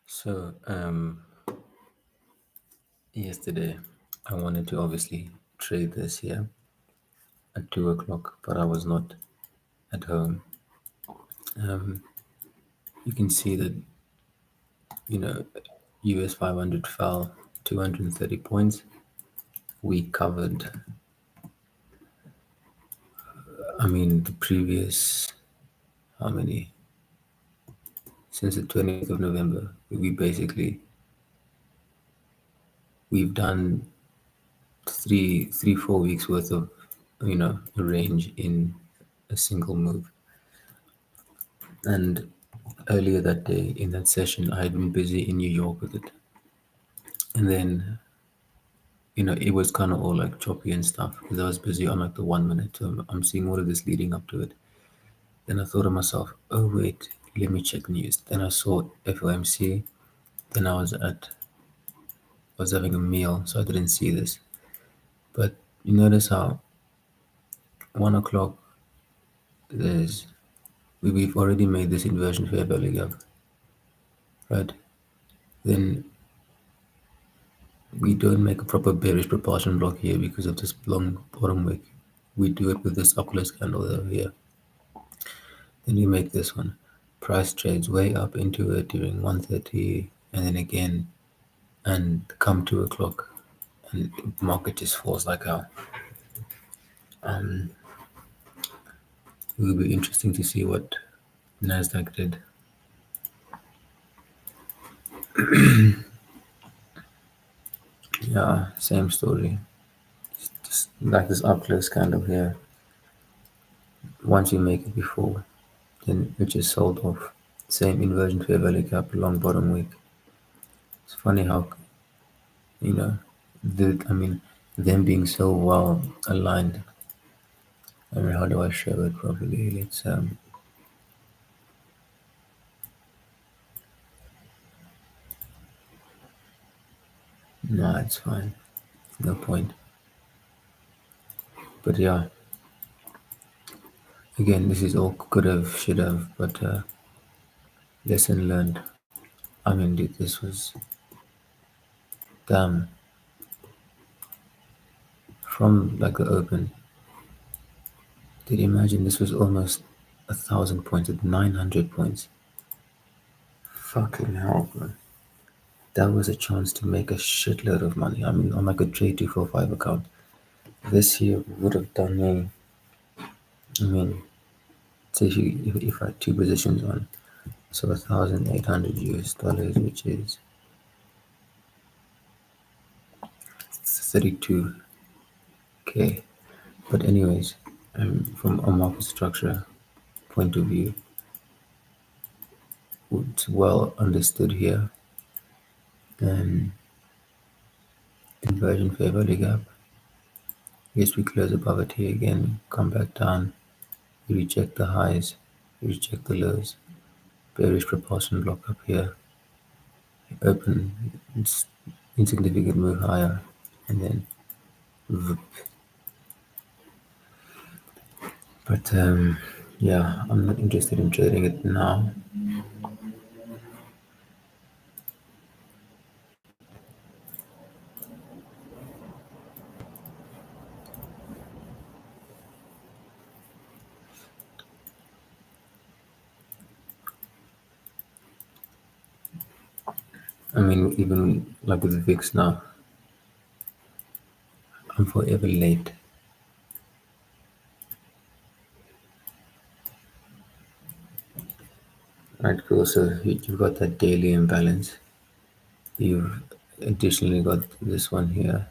So, yesterday I wanted to obviously trade this here at 2 o'clock, but I was not at home. You can see that, you know, US 500 fell 230 points. We covered, the previous, how many? Since the 20th of November, we've done 4 weeks worth of, a range in a single move. And earlier that day in that session, I had been busy in New York with it. And then, it was kind of all like choppy and stuff because I was busy on like the 1 minute. So I'm seeing all of this leading up to it. Then I thought to myself, oh, wait, let me check news. Then I saw FOMC. Then I was having a meal, so I didn't see this. But you notice how 1 o'clock there's we've already made this inversion fair value gap, right? Then we don't make a proper bearish propulsion block here because of this long bottom wick. We do it with this upwards candle over here. Then we make this one. Price trades way up into it during 1:30 and then again and come 2 o'clock and the market just falls like hell. It will be interesting to see what Nasdaq did. Yeah, same story. Just like this up close candle here. Once you make it before, then it just sold off. Same inversion fair value gap, long bottom wick. It's funny how you know, them being so well aligned. How do I show it properly? No, it's fine. No point. But yeah, again, this is all could have, should have, but lesson learned. Dude, this was damn from like the open. Did you imagine this was almost 1,000 points at 900 points? Fucking hell, bro. That was a chance to make a shitload of money. On like a trade 245 account. This here would have done me. I mean, say if I had two positions on, so 1,800 US dollars, which is 32K. But anyways, from a market structure point of view, it's well understood here. And inversion fair value gap. Yes, we close above it here again, come back down, we reject the highs, we reject the lows, bearish propulsion block up here, open, it's insignificant move higher, and then vroom. But yeah, I'm not interested in trading it now. Even like with the VIX now, I'm forever late. Right, cool. So you've got that daily imbalance. You've additionally got this one here,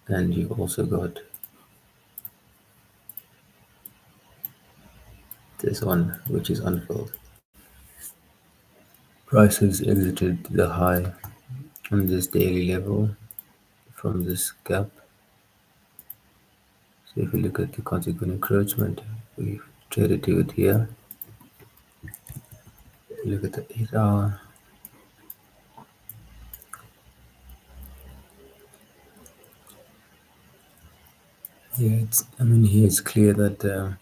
and you've also got this one, which is unfilled. Prices exited the high on this daily level from this gap. So if you look at the consequent encroachment, we've traded to it here. Look at the 8 hour. Yeah, here it's clear that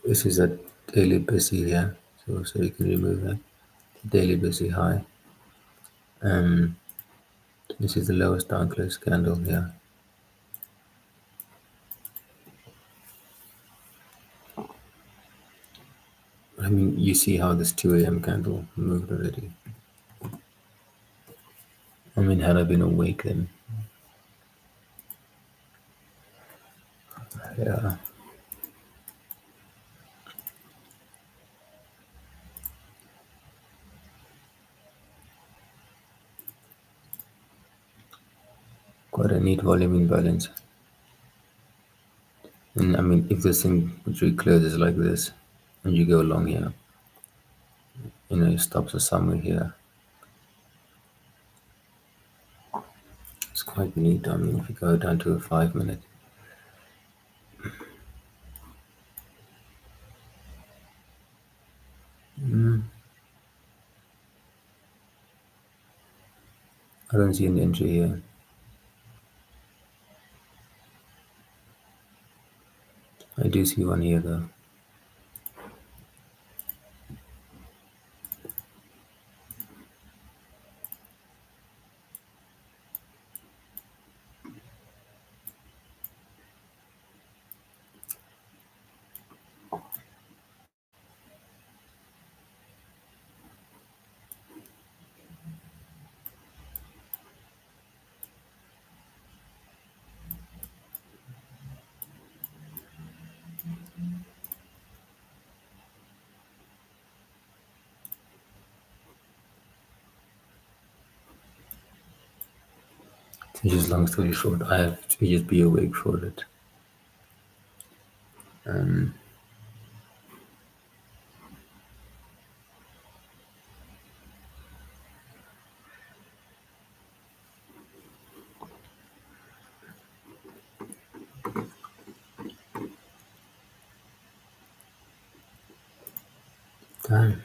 this is a daily busy here. So you can remove that. Daily busy high. Um, this is the lowest down close candle here. I mean, you see how this 2 a.m. candle moved already. I mean, had I been awake then, yeah, quite a neat volume imbalance. And I mean, if this thing literally closes like this, and you go along here, it stops us somewhere here. It's quite neat. I mean, if you go down to a 5 minute, I don't see an entry here. I do see one here though. To just long story short, I have to just be awake for it. Um, Damn.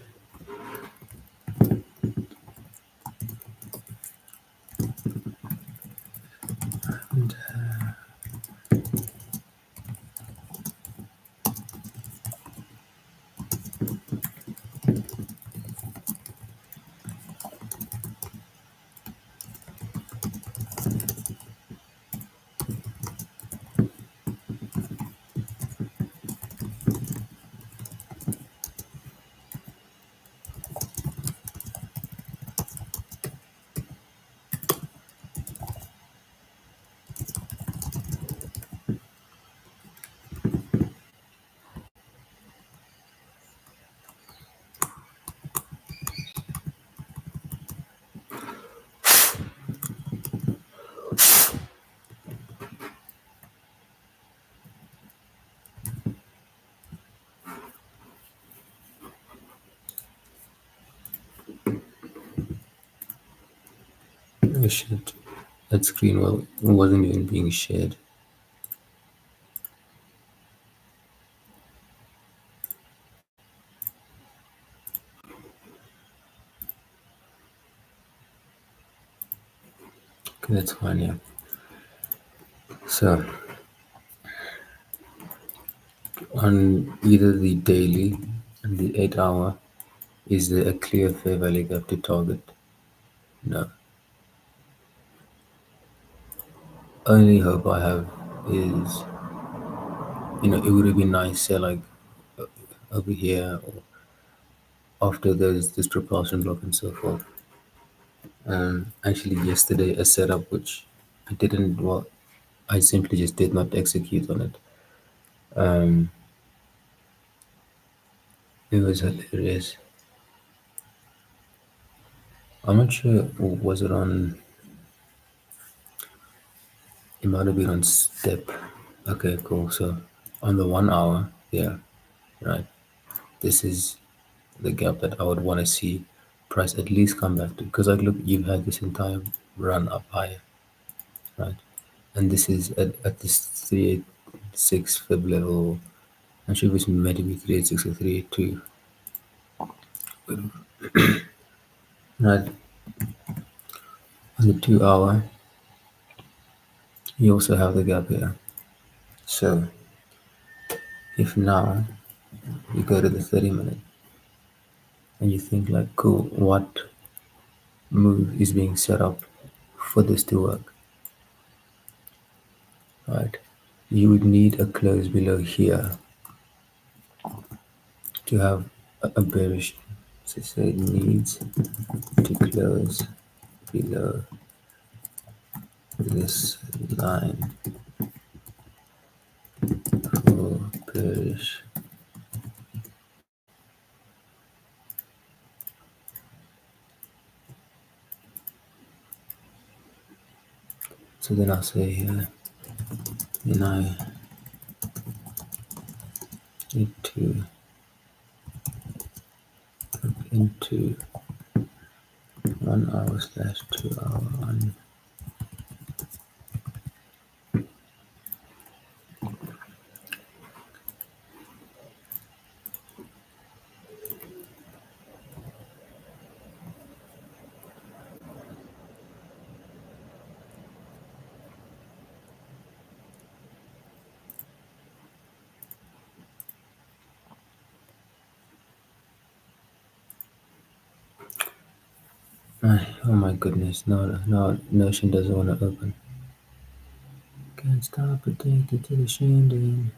Oh shit. That screen wasn't even being shared. Okay, that's fine, yeah. So, on either the daily and the 8 hour, is there a clear fair value gap to target? No. Only hope I have is, it would have been nice, say, like over here or after there's this propulsion block and so forth. Actually, yesterday, a setup which I didn't, well, I simply just did not execute on it. Um, it was hilarious. I'm not sure, was it on, it might have been on step. Okay, cool. So on the 1 hour, yeah, right. This is the gap that I would want to see price at least come back to. Because, like, look, you've had this entire run up higher, right? And this is at this 386 fib level. I'm sure it was meant to be 386 or 382. Right. On the 2 hour, you also have the gap here. So if now you go to the 30 minute, and you think like, cool, what move is being set up for this to work, right? You would need a close below here to have a bearish. So it needs to close below this line for bearish. So then I'll say here, then I need to look into 1 hour slash 2 hour on. Oh my goodness, no, Notion doesn't want to open. Can't stop addicted to the shindig.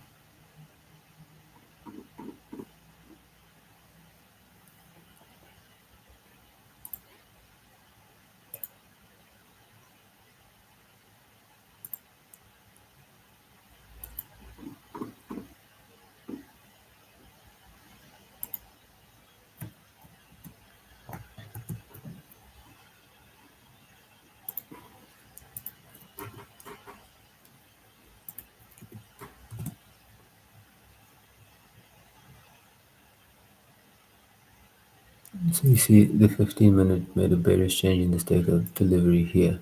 So you see the 15-minute made a bearish change in the state of delivery here.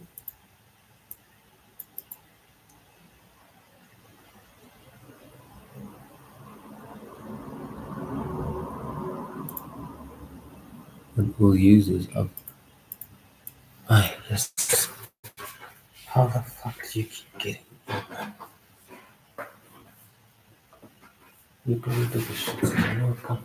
What we'll use is up. I just. How the fuck do you keep getting? You probably do this shit. No, come.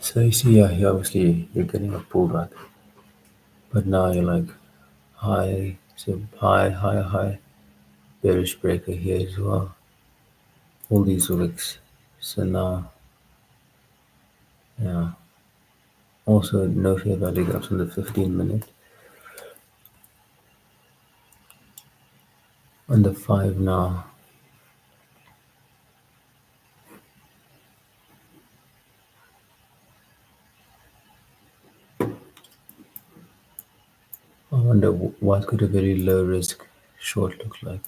So you see, yeah, obviously you're getting a pullback, but now you're like high, so high, bearish breaker here as well. All these wicks. So now, yeah. Also, no fair value gaps on the 15-minute. On the 5 now. I wonder what could a very low risk short look like.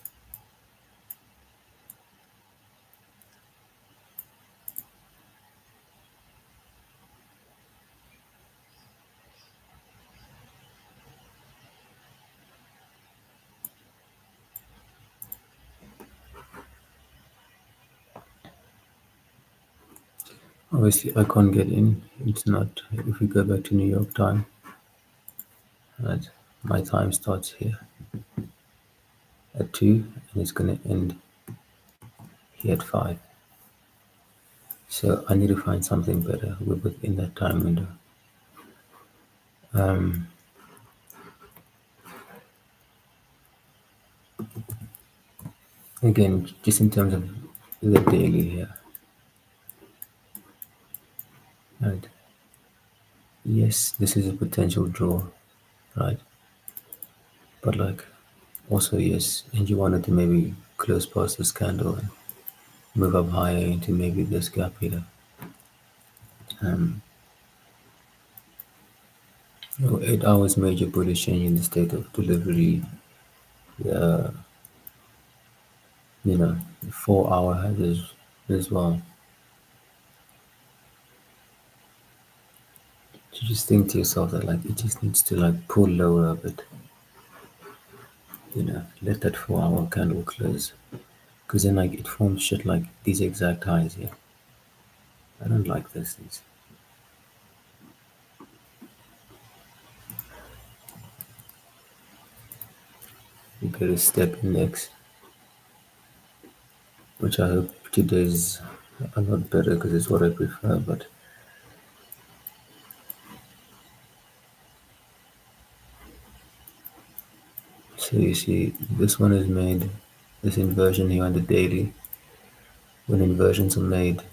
Obviously, I can't get in. It's not. If we go back to New York time, right, my time starts here at 2 and it's going to end here at 5. So I need to find something better within that time window. Again, just in terms of the daily here, right? Yes, this is a potential draw, right? But like, also yes, and you wanted to maybe close past this candle. move up higher into maybe this gap here. Um, 8 hours major bullish change in the state of delivery. The 4 hour has as well. You just think to yourself that like it just needs to like pull lower a bit. Let that 4 hour candle close. Because then like it forms shit like these exact highs here. I don't like those things. You get a step index, which I hope today's a lot better because it's what I prefer. But so you see, this one is made, this inversion here on the daily. When inversions are made,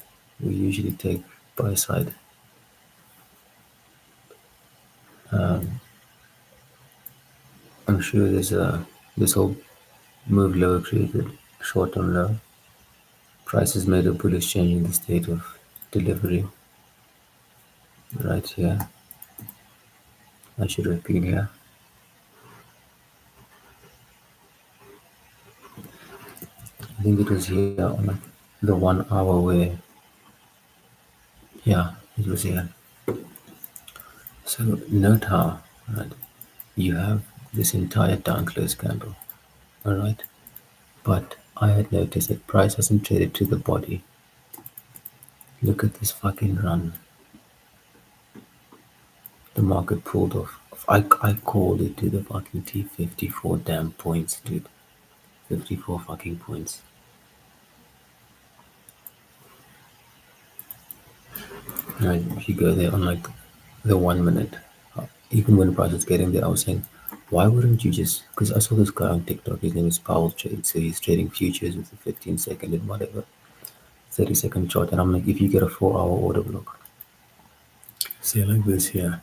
we usually take buy side. I'm sure this whole move lower created short-term low. Prices made a bullish change in the state of delivery right here. I should repeat here. I think it was here on like the 1 hour where, yeah, it was here. So note how, right, you have this entire down close candle, alright? But I had noticed that price hasn't traded to the body. Look at this fucking run. The market pulled off. I called it to the fucking T 54 damn points, dude. 54 fucking points. Right, if you go there on like the 1 minute, even when the price was getting there, I was saying, why wouldn't you just? Because I saw this guy on TikTok. His name is Powell Trade, so he's trading futures with a 15-second and whatever 30-second chart. And I'm like, if you get a 4 hour order block, say like this here,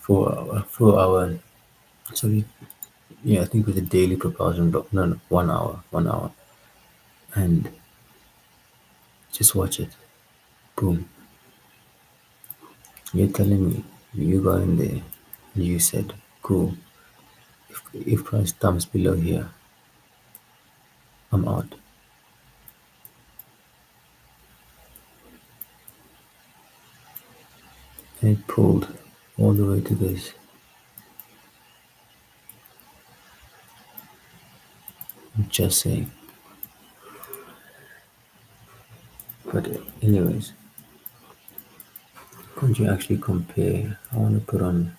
4 hour. Sorry, yeah, I think with a daily propulsion block. No, no, 1 hour, 1 hour, and just watch it. Boom. You're telling me you got in there and you said, cool. If price dumps below here, I'm out. And it pulled all the way to this. I'm just saying. But anyways, can't you actually compare? I want to put on.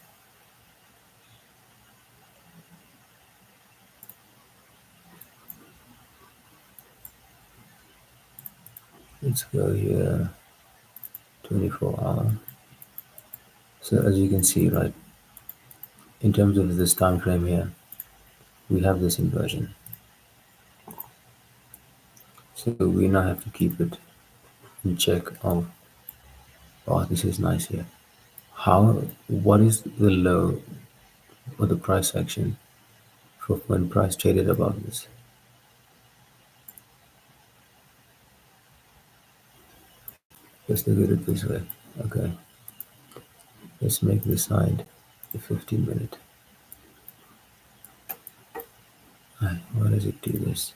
Let's go here. 24 hour. So as you can see, right, in terms of this time frame here, we have this inversion. So we now have to keep it in check of, oh, this is nice here. What is the low or the price action for when price traded above this? Let's look at it this way. Okay, let's make this side the 15-minute. Why does it do this?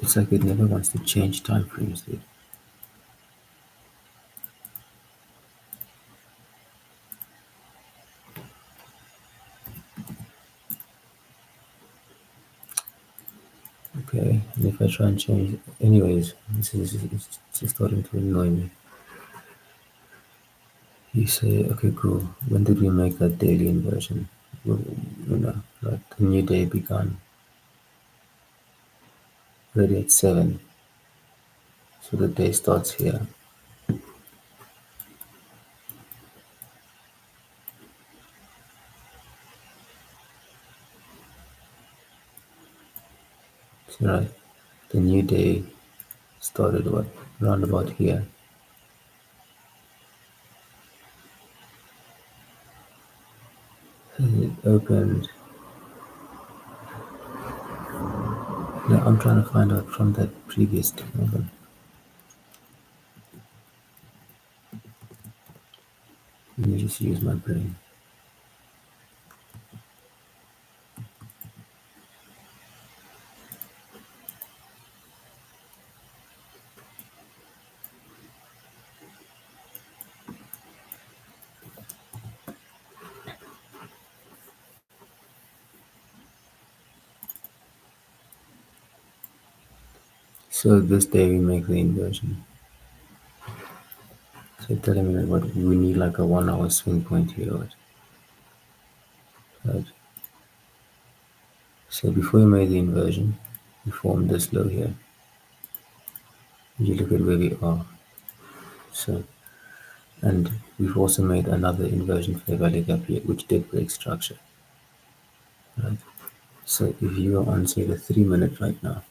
It's like it never wants to change time frames, dude. Okay, and if I try and change, anyways, this is it's just starting to annoy me. You say, okay, cool. When did we make that daily inversion? Well, like the new day began already at 7. So the day starts here. So right, the new day started what? Round about here. And it opened Yeah, I'm trying to find out from that previous thing. Hold on. Let me just use my brain. So this day we make the inversion. So telling me that what we need like a 1 hour swing point here, right? So before we made the inversion, we formed this low here. You look at where we are. So, and we've also made another inversion fair value gap here, which did break structure, right? So if you are on say the 3 minute right now,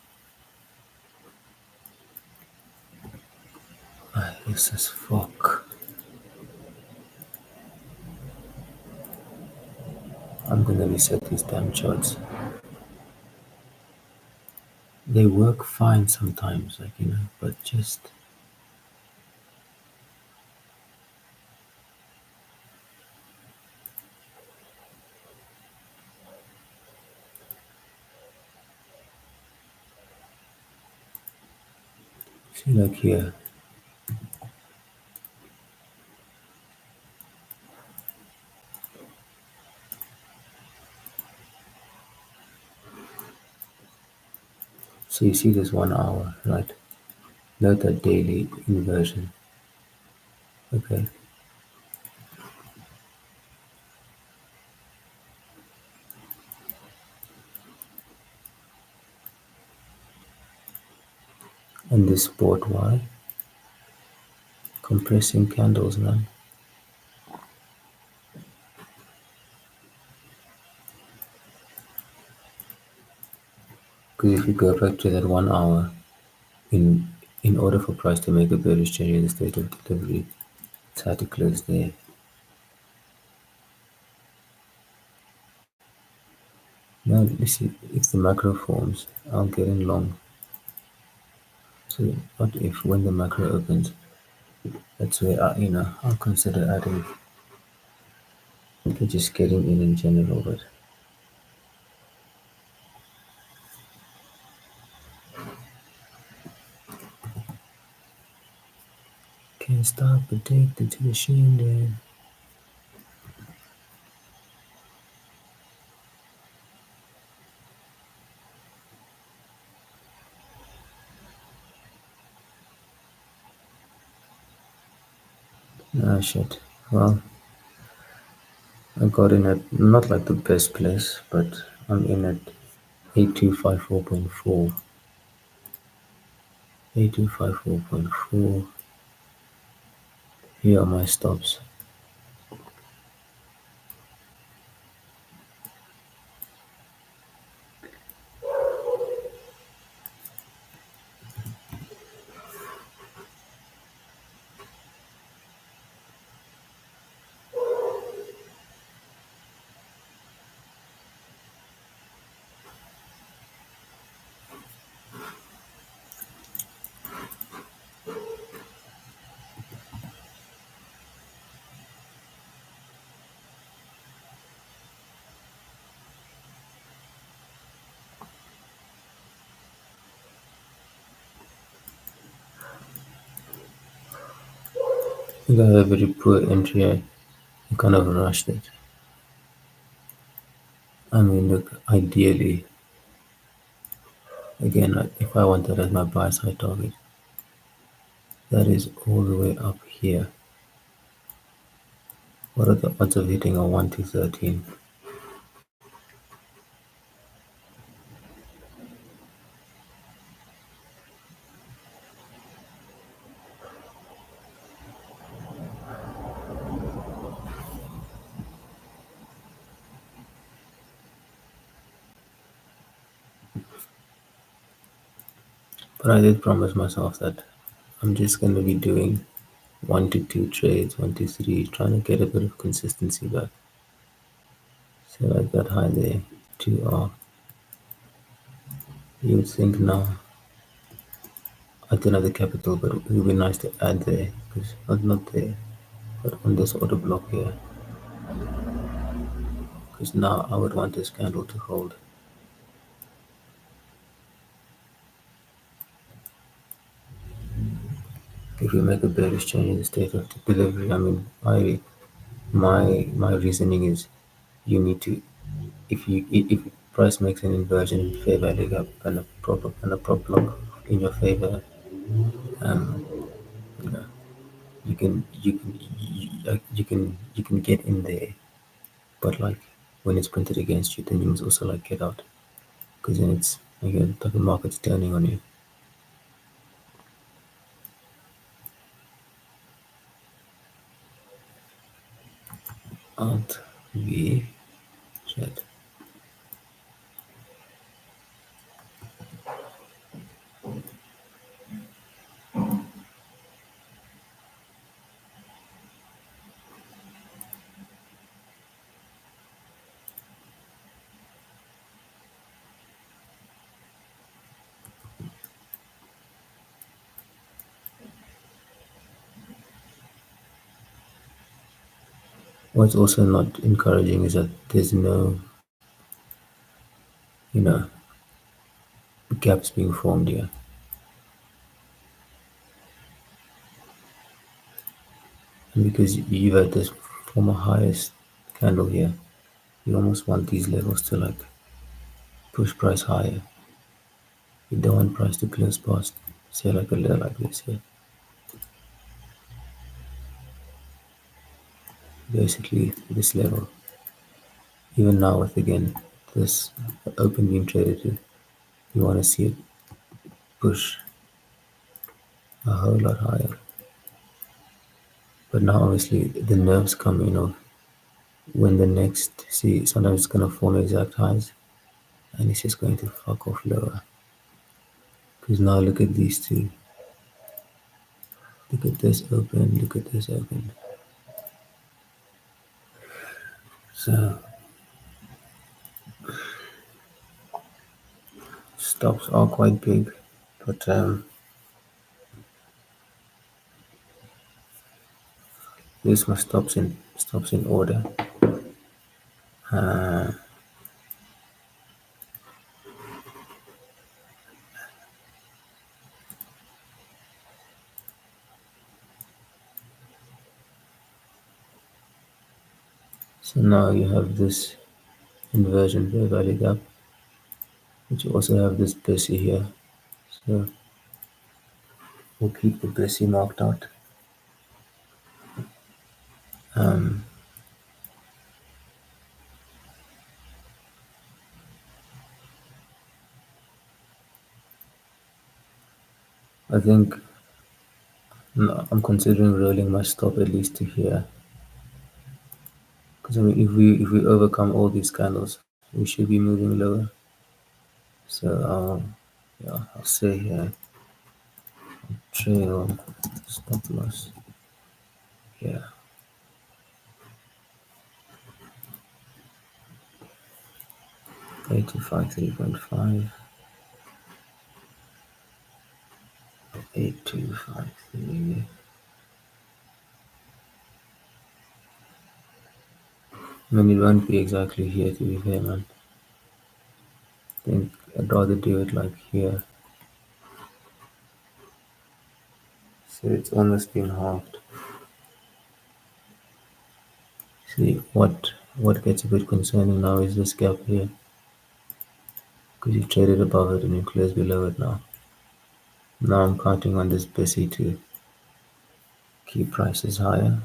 this is fuck. I'm gonna reset these damn charts. They work fine sometimes, like but just see like here. So you see this 1 hour, right? Note that daily inversion. Okay. And this sport why? Compressing candles, man. Because if you go back to that 1 hour, in in order for price to make a bearish change in the state of delivery, it's had to close there. Now you see if the macro forms, I'll get in long. So what if when the macro opens, that's where I'll consider adding just getting in general, but can't stop addicted to the shindig. Ah shit. Well, I got in at not like the best place, but I'm in at 8254.4. 8254.4. Here are my stops. I think I had a very poor entry. I kind of rushed it. I mean, look, ideally, again, if I want that as my buy side target, that is all the way up here. What are the odds of hitting a 1 to 13? But I did promise myself that I'm just going to be doing 1 to 2 trades, 1 to 3, trying to get a bit of consistency back. So like that high there, 2R. You would think now, I don't have the capital, but it would be nice to add there, because not there, but on this order block here, because now I would want this candle to hold. If we make a bearish change in the state of delivery, I mean, my reasoning is you need to, if price makes an inversion in fair value gap and a prop block in your favor, um, you know, you can get in there, but like when it's printed against you, then you must also like get out, because then it's again like the market's turning on you. Alt V Z. What's also not encouraging is that there's no, you know, gaps being formed here. And because you've had this former highest candle here, you almost want these levels to like push price higher. You don't want price to close past, say like a level like this here. Basically this level. Even now with again this open being traded to, you want to see it push a whole lot higher. But now obviously the nerves come in of when the next, see, sometimes it's gonna form exact highs and it's just going to fuck off lower. Because now look at these two. Look at this open, look at this open. So stops are quite big, but this my stops in order. Uh, so now you have this inversion fair value gap, but you also have this Bessie here. So we'll keep the Bessie marked out. Um, I think no, I'm considering rolling my stop at least to here. Because I mean, if we overcome all these candles, we should be moving lower. So yeah, I'll say here trail stop loss. Yeah, 825.3.5, 8253. I mean, it won't be exactly here to be fair, man. I think I'd rather do it like here. So it's almost been halved. See, what gets a bit concerning now is this gap here. Because you traded above it and you closed below it now. Now I'm counting on this Bessie to keep prices higher.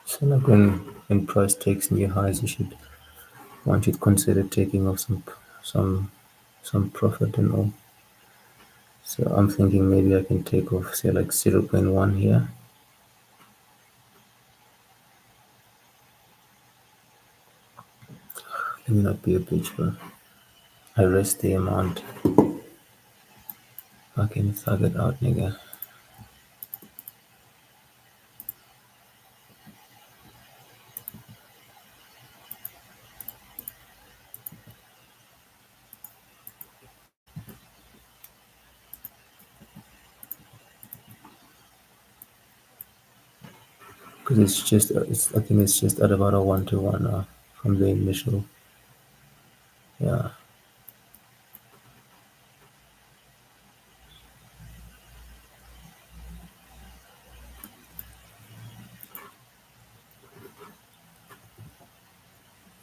So like when price takes new highs, one should consider taking off some some profit and all. So I'm thinking maybe I can take off, say, like 0.1 here. Let me not be a bitch, bro. I rest the amount. Fucking thug it out, nigga. Because I think it's just at about a 1 to 1 from the initial. Yeah.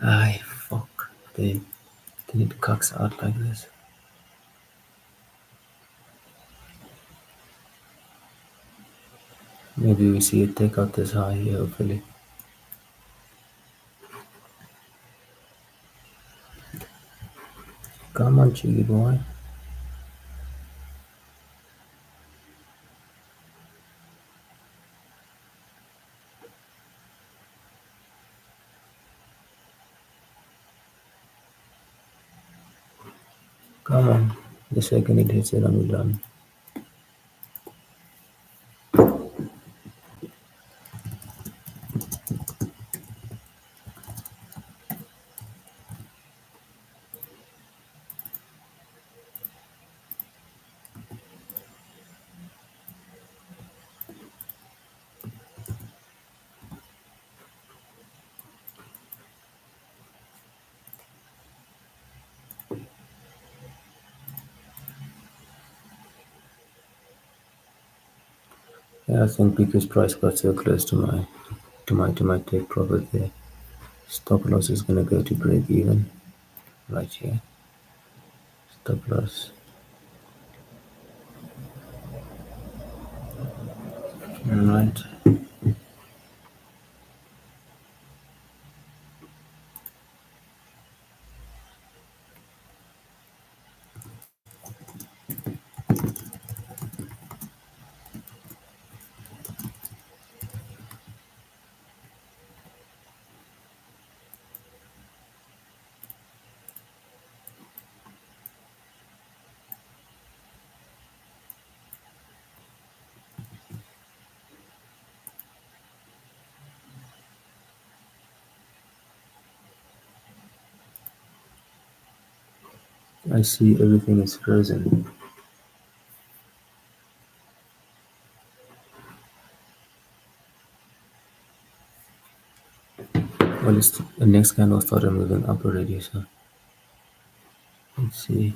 Aye, fuck. They need cucks out like this. Maybe we see it take out this high here, hopefully. Come on, cheeky boy. Come on. The second it hits it, I'm done. Yeah, I think because price got so close to my take profit there, stop loss is gonna go to break even right here. Stop loss. Alright. I see everything is frozen. Well, the next candle started moving up already, so let's see.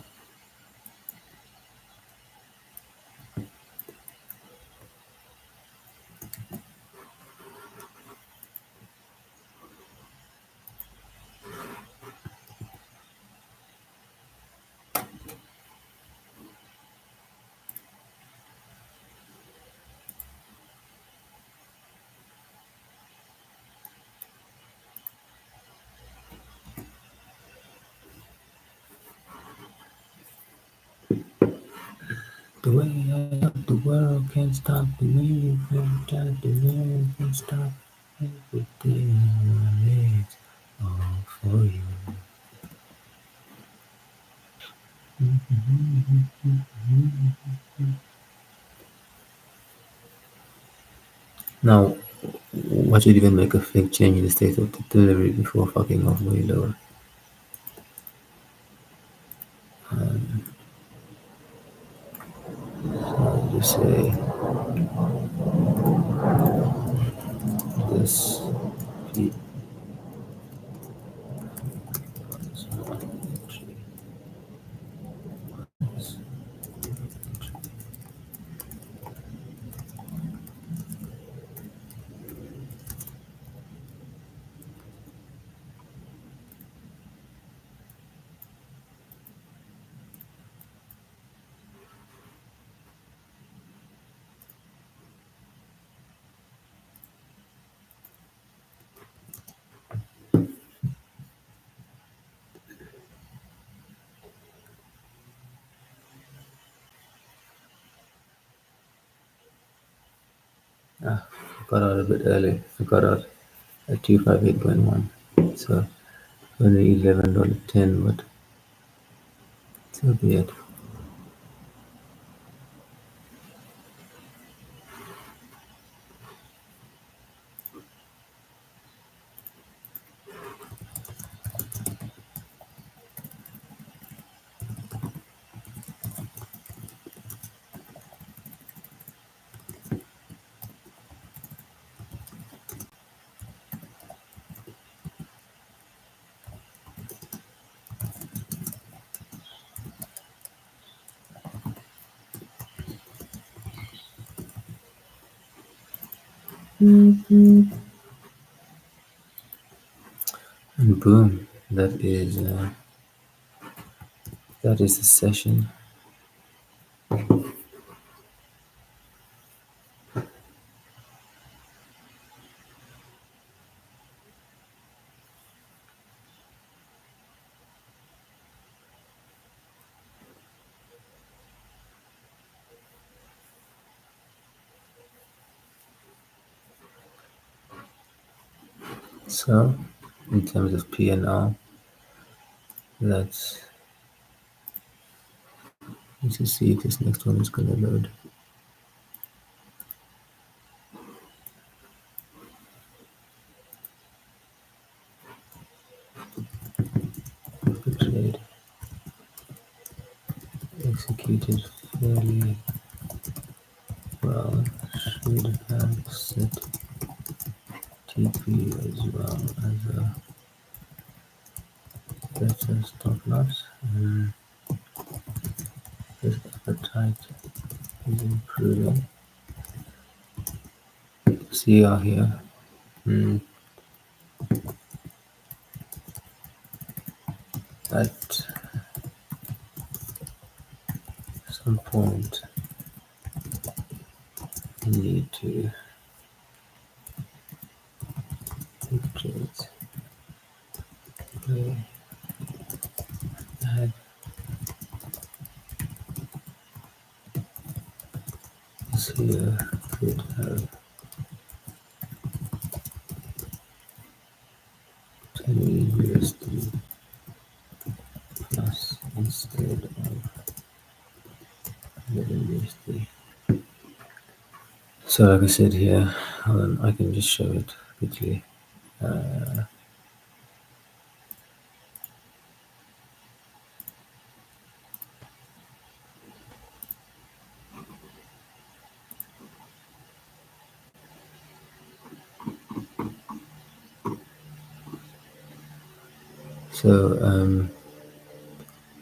The way I thought the world can't stop the way you feel that the world can stop everything it's all for you. Now, what should even make a fake change in the state of the delivery before fucking off way lower? I'll just say this P Ah, I got out a bit early. I got out at 258.1. So only $11.10, but so be it. And boom, that is the session. So in terms of P&L, let's just see if this next one is gonna load. The trade executed fairly well. Should have set TP as well as a better stop loss. This appetite is improving. CR here. Mm, at some point, you need to take trades. Play ahead. This here could have 20 USD plus instead of 11 USD. So like I said here, I can just show it quickly. So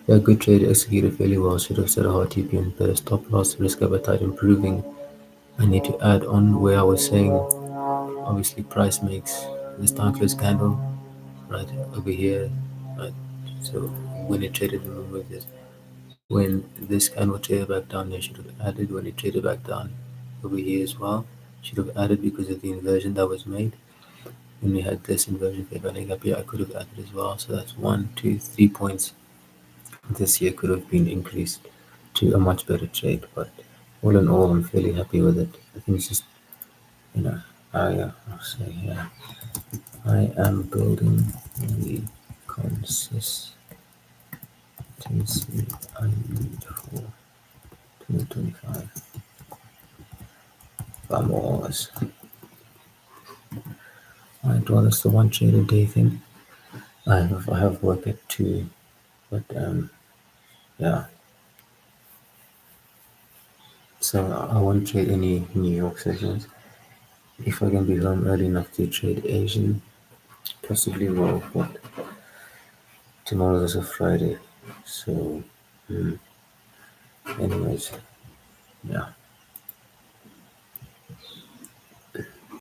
yeah, good trade executed fairly well. Should have set a hard TP and better stop loss. Risk appetite improving. I need to add on where I was saying, obviously price makes this down close candle right over here, right? So when it traded, remember this. When this candle traded back down, they should have added. When it traded back down over here as well, should have added because of the inversion that was made. When we had this inversion fair value gap here, I could have added as well. So that's 1, 2, 3 points. This year could have been increased to a much better trade, but all in all, I'm fairly happy with it. I think it's just, you know, I'll say here, I am building the consistency I need for 2025. Vamos. Alright, well, that's the one trade a day thing. I have work at 2, but yeah. So I won't trade any New York sessions. If I can be home early enough to trade Asian, possibly more, but tomorrow is a Friday. So, anyways, yeah.